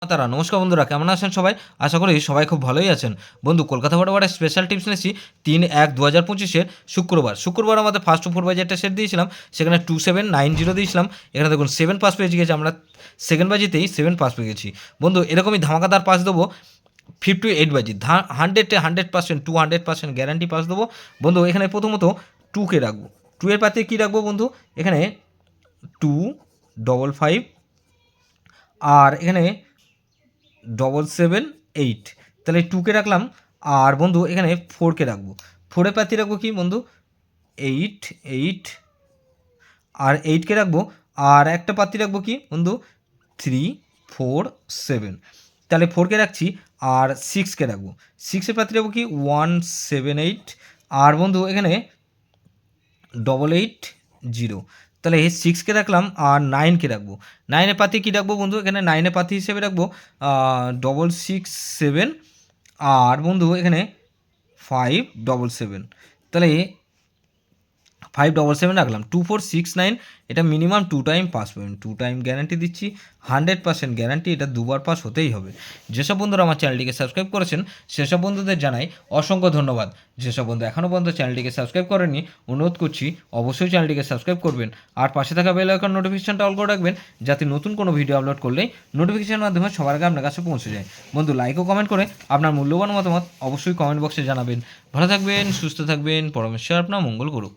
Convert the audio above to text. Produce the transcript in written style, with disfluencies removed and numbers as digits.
তারা নমস্কার বন্ধুরা, কেমন আছেন সবাই? আশা করি সবাই খুব ভালোই আছেন। বন্ধু, কলকাতা বড়বারের স্পেশাল টিপস নিয়েছি 3/1/2025 শুক্রবার আমাদের ফার্স্ট টু ফোর বাই যেটা সেট দিয়েছিলাম, সেখানে 2790 দিয়েছিলাম। এখানে দেখুন 7 পাস পেয়ে গেছি, আমরা সেকেন্ড বাজিতেই 7 পাস পেয়ে গেছি। বন্ধু, এরকমই ধামাকাদার পাস দেবো 58 বাজি, 100% 200% গ্যারান্টি পাস দেবো। বন্ধু, এখানে প্রথমত 2কে রাখবো। 2 এর পাতে কী রাখবো বন্ধু? এখানে 255 আর এখানে 778, তাহলে 2কে রাখলাম। আর বন্ধু এখানে 4কে রাখবো। 4এর পাতি রাখবো কি বন্ধু? 8 আর 8কে রাখবো। আর একটা পাতি রাখবো কি বন্ধু? 347, তাহলে 4কে রাখছি। আর 6কে রাখবো। 6এর পাতি রাখবো কি? 178। আর বন্ধু এখানে 880, তাহলে 6কে রাখলাম। আর 9কে রাখবো। 9এর পাতি কী রাখবো বন্ধু? এখানে 9এর পাতি হিসেবে রাখবো 667। আর বন্ধু এখানে 577, তাহলে 577 রাখলাম। 2469, এটা মিনিমাম 2 টাইম পাস পাবেন। 2 টাইম গ্যারান্টি দিচ্ছি, 100% গ্যারান্টি, এটা দুবার পাস হতেই হবে। যেসব বন্ধুরা আমার চ্যানেলটিকে সাবস্ক্রাইব করেছেন সেসব বন্ধুদের জানাই অসংখ্য ধন্যবাদ। যেসব বন্ধু এখনও পর্যন্ত চ্যানেলটিকে সাবস্ক্রাইব করেননি, অনুরোধ করছি অবশ্যই চ্যানেলটিকে সাবস্ক্রাইব করবেন। আর পাশে থাকা বেল আইকন নোটিফিকেশনটা অল করে রাখবেন, যাতে নতুন কোনো ভিডিও আপলোড করলেই নোটিফিকেশনের মাধ্যমে সবার আগে আপনার কাছে পৌঁছে যায়। বন্ধু, লাইক ও কমেন্ট করে আপনার মূল্যবান মতামত অবশ্যই কমেন্ট বক্সে জানাবেন। ভালো থাকবেন, সুস্থ থাকবেন, পরমেশ্বর আপনার মঙ্গল করুক।